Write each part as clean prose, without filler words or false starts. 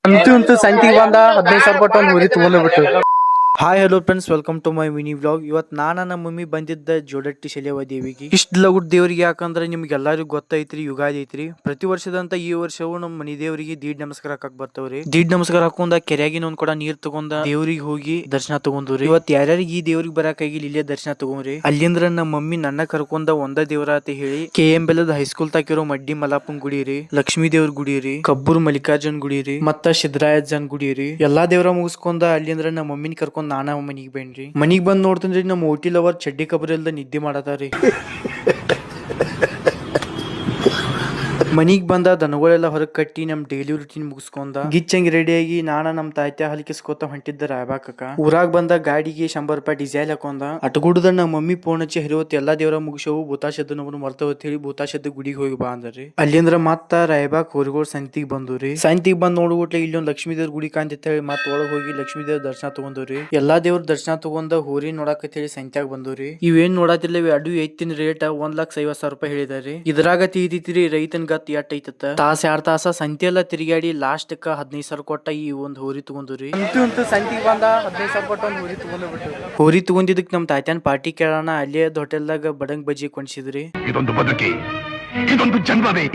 ಅಂತೂ ಸಂತಿಗೆ ಬಂದ 15,000 ಕೊಟ್ಟು ಒಂದು ಹುರಿ ತಗೊಂಡ್ಬಿಟ್ಟು. Hi hello friends, welcome to my mini vlog. ಇವತ್ತು ನಮ್ಮ ಮಮ್ಮಿ ಬಂದಿದ್ದ ಜೋಡಟ್ಟಿ ಶೆಲೆವ ದೇವಿಗೆ. ಇಷ್ಟ ಲಗುಡ್ ದೇವ್ರಿಗೆ ಯಾಕಂದ್ರೆ ನಿಮ್ಗೆ ಎಲ್ಲರಿಗೂ ಗೊತ್ತೈತ್ರಿ, ಯುಗಾದಿ ಐತ್ರಿ. ಪ್ರತಿ ವರ್ಷದಂತ ಈ ವರ್ಷವು ನಮ್ಮ ಮನಿ ದೇವರಿಗೆ ದೀಡ್ ನಮಸ್ಕಾರ ಹಾಕಕ್ ಬರ್ತಾವ್ರಿ. ದೀಡ್ ನಮಸ್ಕಾರ ಹಾಕೊಂಡ ಕೆರೆಯಾಗಿನ ಒಂದ್ ಕೂಡ ನೀರ್ ತಗೊಂಡ ದೇವ್ರಿಗೆ ಹೋಗಿ ದರ್ಶನ ತಗೊಂಡ್ರಿ. ಇವತ್ತು ಯಾರ್ಯಾರಿಗೆ ಈ ದೇವ್ರಿಗೆ ಬರಕಾಗಿಲ್ಲ ಇಲ್ಲೇ ದರ್ಶನ ತಗೊಂಡ್ರಿ. ಅಲ್ಲಿಂದ್ರ ನಮ್ಮ ಮಮ್ಮಿ ನನ್ನ ಕರ್ಕೊಂಡ ಒಂದ ದೇವರ ಅಂತ ಹೇಳಿ KM ಬೆಲ್ಲದ ಹೈಸ್ಕೂಲ್ ತಾಕಿರೋ ಮಡ್ಡಿ ಮಲಾಪನ್ ಗುಡಿ ರೀ, ಲಕ್ಷ್ಮೀ ದೇವ್ರ ಗುಡಿ ರೀ, ಕಬ್ಬೂರ್ ಮಲ್ಲಿಕಾರ್ಜುನ್ ಗುಡಿ ರೀ, ಮತ್ತ ಸಿದ್ದರಾಯಜ್ಜನ್ ಗುಡಿ ರೀ, ಎಲ್ಲಾ ದೇವರ ಮುಗಿಸ್ಕೊಂಡ ಅಲ್ಲಿಂದ್ರ ನಮ್ಮ ಮಮ್ಮಿನ ಕರ್ಕೊಂಡ್ ನಾನ ಮನಿಗ್ ಬೇನ್ರಿ. ಮನಿಗ್ ಬಂದ್ ನೋಡ್ತೇನ್ರಿ ನಮ್ಮ ಹೋಟೆಲ್ ಅವರ್ ಚಡ್ಡಿ ಕಬರಿ ಇಲ್ದ ನಿದ್ದೆ ಮಾಡತಾರಿ. ಮನಿಗ್ ಬಂದ ದನಗಳೆಲ್ಲ ಹೊರಗ್ ಕಟ್ಟಿ ನಮ್ ಡೈಲಿ ರುಟೀನ್ ಮುಗಿಸ್ಕೊಂಡ ಗಿಚ್ಚಂಗ್ ರೆಡಿ ಆಗಿ ನಮ್ ತಾಯ್ತ ಹಲಿಕಿಸ್ಕೋತ ಹೊಂಟಿದ್ದ ರಾಯಬಾಕಕ. ಊರಾಗ ಬಂದ ಗಾಡಿಗೆ 100 ರೂಪಾಯಿ ಡೀಸೆಲ್ ಹಾಕೊಂಡ ಅಟಗುಡದ ನಮ್ಮ ಮಮ್ಮಿ ಫೋನ್ ಹಚ್ಚಿ ಹರಿವತ್ ಎಲ್ಲಾ ದೇವರ ಮುಗಿಸವು ಭೂತಾಶದ್ದು ನಮ್ಮನ್ನು ಮರ್ತವತ್ ಹೇಳಿ ಭೂತಾಶದ್ದು ಗುಡಿಗೆ ಹೋಗಿ ಬಾ ಅಂದ್ರಿ. ಅಲ್ಲಿಂದ್ರ ಮತ್ತ ರಾಯಬಾಕ್ ಹೊರಗೋಳ್ ಸಂತಿಗ್ ಬಂದ್ರಿ. ಸಂತಿಗ್ ಬಂದ್ ನೋಡ್ಬಿಟ್ಲೆ ಇಲ್ಲೊಂದ್ ಲಕ್ಷ್ಮೀ ದೇವ್ರ ಗುಡಿ ಕಾಂತಿತ್ ಹೇಳಿ ಮತ್ ಒಳಗ್ ಹೋಗಿ ಲಕ್ಷ್ಮೀ ದೇವ್ರ ದರ್ಶನ ತಗೊಂಡ್ರಿ. ಎಲ್ಲಾ ದೇವ್ರ ದರ್ಶನ ತಗೊಂಡ ಹೋರಿ ನೋಡಾಕತ್ ಹೇಳಿ ಸಂತ್ಯಾಗ ಬಂದ್ರಿ. ಇವೇನ್ ನೋಡಾತಿಲ್ಲ ಅಡು ಎತ್ತಿನ ರೇಟ್ 1,50,000 ರೂಪಾಯಿ ಹೇಳಿದಾರಿ. ಇದ್ರಾಗ ತೀರಿತಿರಿ ರೈತನ್ ಗತ್ ಎಟ್ ಐತತ್ತ. ತಾಸ 2 ತಾಸ ಸಂತಿ ಎಲ್ಲ ತಿರುಗಾಡಿ ಲಾಸ್ಟ್ 15,000 ಕೊಟ್ಟ ಈ ಒಂದ್ ಹೋರಿ ತಗೊಂಡ್ರಿ. ಅಂತೂ ಸಂತಿಗೆ ಬಂದ 15,000 ಕೊಟ್ಟು ಒಂದು ಹುರಿ ತಗೊಂಡ್ಬಿಟ್ಟು. ಹೋರಿ ತಗೊಂಡಿದ್ದಕ್ ನಮ್ ತಾತ್ಯಾನ್ ಪಾರ್ಟಿ ಕೇಳೋಣ ಅಲ್ಲೇ ಹೋಟೆಲ್ದಾಗ ಬಡಂಗ್ ಬಜ್ಜಿ ಕೊಂಡ್ಸಿದ್ರಿ. ಇದೊಂದು ಬದುಕಿ, ಇದೊಂದು ಜನ್ಮವೇ,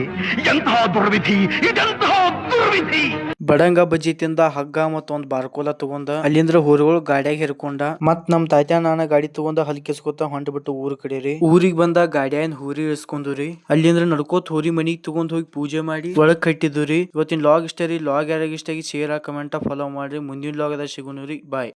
ಎಂತಹ ದುರ್ವಿಧಿ, ಇದೆಂತಹ ದುರ್ವಿಧಿ. ಬಡಂಗ ಬಜ್ಜಿ ತಿಂದ ಹಗ್ಗ ಮತ್ತ ಒಂದ್ ಬಾರ್ಕೋಲ ತಗೊಂಡ ಅಲ್ಲಿಂದ್ರ ಹೋರಿಗಳು ಗಾಡಿಯಾಗ ಹಿರ್ಕೊಂಡ ಮತ್ ನಮ್ ತಾತ್ಯಾ ನಾನ ಗಾಡಿ ತಗೊಂಡ ಹಲ್ಕಿಸ್ಕೊತ ಹೊಂಟ್ಬಿಟ್ಟು ಊರ್ ಕಡೆ ರೀ. ಊರಿಗ್ ಬಂದ ಗಾಡಿಯಾನ್ ಹೋರಿ ಇಳಿಸ್ಕೊಂಡ್ರಿ. ಅಲ್ಲಿಂದ್ರ ನಡ್ಕೋತ್ ಹೋರಿ ಮನಿಗ್ ತಗೊಂಡ್ ಹೋಗಿ ಪೂಜೆ ಮಾಡಿ ಒಳಗ್ ಕಟ್ಟಿದ್ರಿ. ಇವತ್ತಿನ ಲಾಗ್ ಇಷ್ಟ ರೀ. ಲಾಗ್ ಯಾರಿಗ ಇಷ್ಟ ಆಗಿ ಶೇರ್ ಕಮೆಂಟ್ ಫಾಲೋ ಮಾಡ್ರಿ. ಮುಂದಿನ ಲಾಗ್ ಅದ ಸಿಗೋಣ ರೀ. ಬಾಯ್.